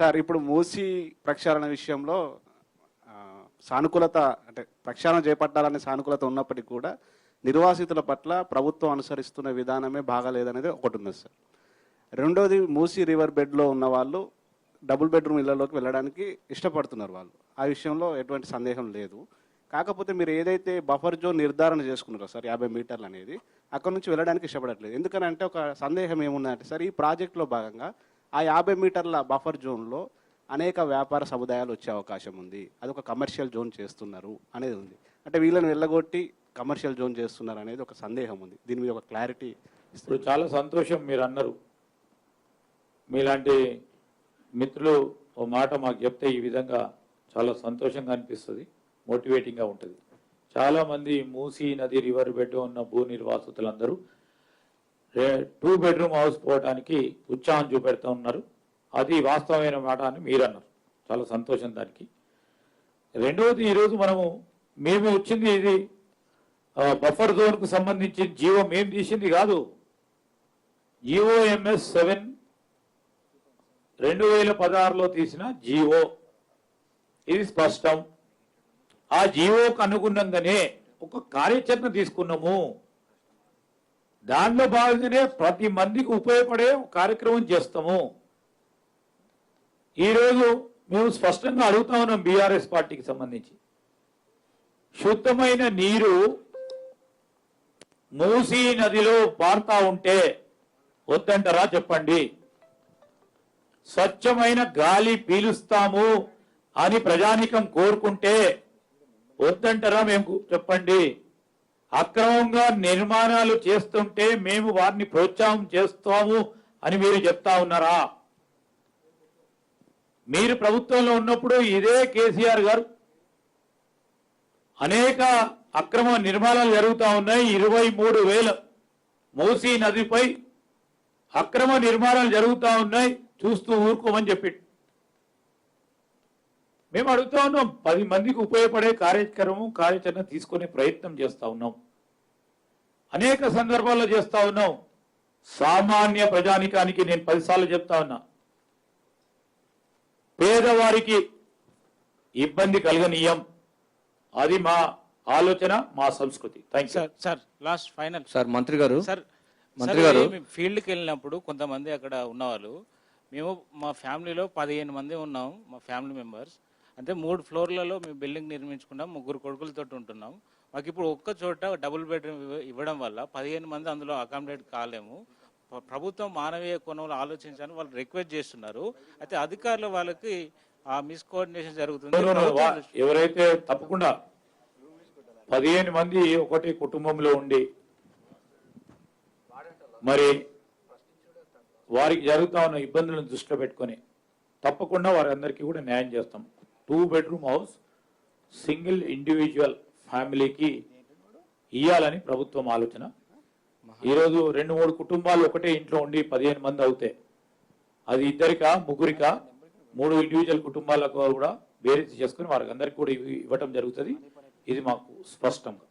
Sir ఇప్పుడు మూసీ ప్రక్షాళన విషయంలో సానుకూలత అంటే ప్రక్షాళన చేపట్టాలనే సానుకూలత ఉన్నప్పటికీ కూడా నిర్వాసితుల పట్ల ప్రభుత్వం అనుసరిస్తున్న విధానమే బాగాలేదనేది ఒకటి ఉంది సార్. రెండోది మూసీ రివర్ బెడ్లో ఉన్న వాళ్ళు డబుల్ బెడ్రూమ్ ఇళ్లలోకి వెళ్ళడానికి ఇష్టపడుతున్నారు వాళ్ళు. ఆ విషయంలో ఎటువంటి సందేహం లేదు. కాకపోతే మీరు ఏదైతే బఫర్ జోన్ నిర్ధారణ చేసుకున్నారో సార్ 50 మీటర్లు అనేది అక్కడ నుంచి వెళ్ళడానికి ఇష్టపడట్లేదు. ఎందుకనంటే ఒక సందేహం ఏముందంటే సార్ ఈ ప్రాజెక్టులో భాగంగా ఆ 50 మీటర్ల బఫర్ జోన్లో అనేక వ్యాపార సముదాయాలు వచ్చే అవకాశం ఉంది. అది ఒక కమర్షియల్ జోన్ చేస్తున్నారు అనేది ఉంది. అంటే వీళ్ళని వెళ్ళగొట్టి కమర్షియల్ జోన్ చేస్తున్నారు అనేది ఒక సందేహం ఉంది. దీని మీద ఒక క్లారిటీ ఇప్పుడు చాలా సంతోషం మీరు అన్నారు. మీలాంటి మిత్రులు ఓ మాట మాకు చెప్తే ఈ విధంగా చాలా సంతోషంగా అనిపిస్తుంది, మోటివేటింగ్గా ఉంటుంది. చాలామంది మూసీ నది రివర్ బెడ్ ఉన్న భూ నిర్వాసితులందరూ 2 బెడ్రూమ్ హౌస్ పోవడానికి ఉత్సాహం చూపెడుతూ ఉన్నారు. అది వాస్తవమైన మాట అని మీరు అన్నారు. చాలా సంతోషం దానికి. రెండవది, ఈరోజు మేము వచ్చింది ఇది బఫర్ జోన్కు సంబంధించి జీవో మేము తీసింది కాదు. GOMS 7 2016లో తీసిన జీవో ఇది స్పష్టం. ఆ జీవోకు అనుగుణంగానే ఒక కార్యాచరణ తీసుకున్నాము. దానిలో భాగంగానే ప్రతి మందికి ఉపయోగపడే కార్యక్రమం చేస్తాము. ఈరోజు మేము స్పష్టంగా అడుగుతా ఉన్నాం బీఆర్ఎస్ పార్టీకి సంబంధించి, శుద్ధమైన నీరు మూసీ నదిలో పారుతా ఉంటే వద్దంటారా చెప్పండి. స్వచ్ఛమైన గాలి పీలుస్తాము అని ప్రజానికం కోరుకుంటే వద్దంటారా మేము చెప్పండి. అక్రమంగా నిర్మాణాలు చేస్తుంటే మేము వారిని ప్రోత్సాహం చేస్తాము అని మీరు చెప్తా ఉన్నారా? మీరు ప్రభుత్వంలో ఉన్నప్పుడు ఇదే కేసీఆర్ గారు అనేక అక్రమ నిర్మాణాలు జరుగుతూ ఉన్నాయి. 23,000 మూసీ నదిపై అక్రమ నిర్మాణాలు జరుగుతూ ఉన్నాయి, చూస్తూ ఊరుకోమని చెప్పి మేము అడుగుతా ఉన్నాం. 10 మందికి ఉపయోగపడే కార్యాచరణ తీసుకునే ప్రయత్నం చేస్తా ఉన్నాం. అనేక సందర్భాల్లో చేస్తా ఉన్నాం. సామాన్య ప్రజానికానికి నేను 10 సార్లు చెప్తా ఉన్నా, పేదవారికి ఇబ్బంది కలగనీయం. అది మా ఆలోచన, మా సంస్కృతి. Thank you sir. Last final sir మంత్రి గారు ఫీల్డ్కి వెళ్ళినప్పుడు కొంతమంది అక్కడ ఉన్నవాళ్ళు, మేము మా ఫ్యామిలీలో 15 మంది ఉన్నాం, మా ఫ్యామిలీ మెంబర్స్. అంటే 3 ఫ్లోర్లలో మేము బిల్డింగ్ నిర్మించుకున్నాం, 3 కొడుకులతో ఉంటున్నాం. మాకు ఇప్పుడు ఒక్క చోట డబుల్ బెడ్రూమ్ ఇవ్వడం వల్ల 15 మంది అందులో అకామిడేట్ కాలేము. ప్రభుత్వం మానవీయ కోణంలో ఆలోచించాలని వాళ్ళు రిక్వెస్ట్ చేస్తున్నారు. అయితే అధికారులు వాళ్ళకి ఆ మిస్కోఆర్డినేషన్ జరుగుతుంది. ఎవరైతే తప్పకుండా 15 మంది ఒకటి కుటుంబంలో ఉండి మరి వారికి జరుగుతా ఉన్న ఇబ్బందులను దృష్టిలో పెట్టుకొని తప్పకుండా వారందరికీ కూడా న్యాయం చేస్తాం. 2 బెడ్రూమ్ హౌస్ సింగిల్ ఇండివిజువల్ ఫ్యామిలీకి ఇయ్యాలని ప్రభుత్వం ఆలోచన. ఈరోజు 2-3 కుటుంబాలు ఒకటే ఇంట్లో ఉండి 15 మంది అవుతే అది ఇద్దరికా ముగ్గురికా 3 ఇండివిజువల్ కుటుంబాలకు కూడా బేరీజ్ చేసుకుని వారికి అందరికీ కూడా ఇవ్వటం జరుగుతుంది. ఇది మాకు స్పష్టంగా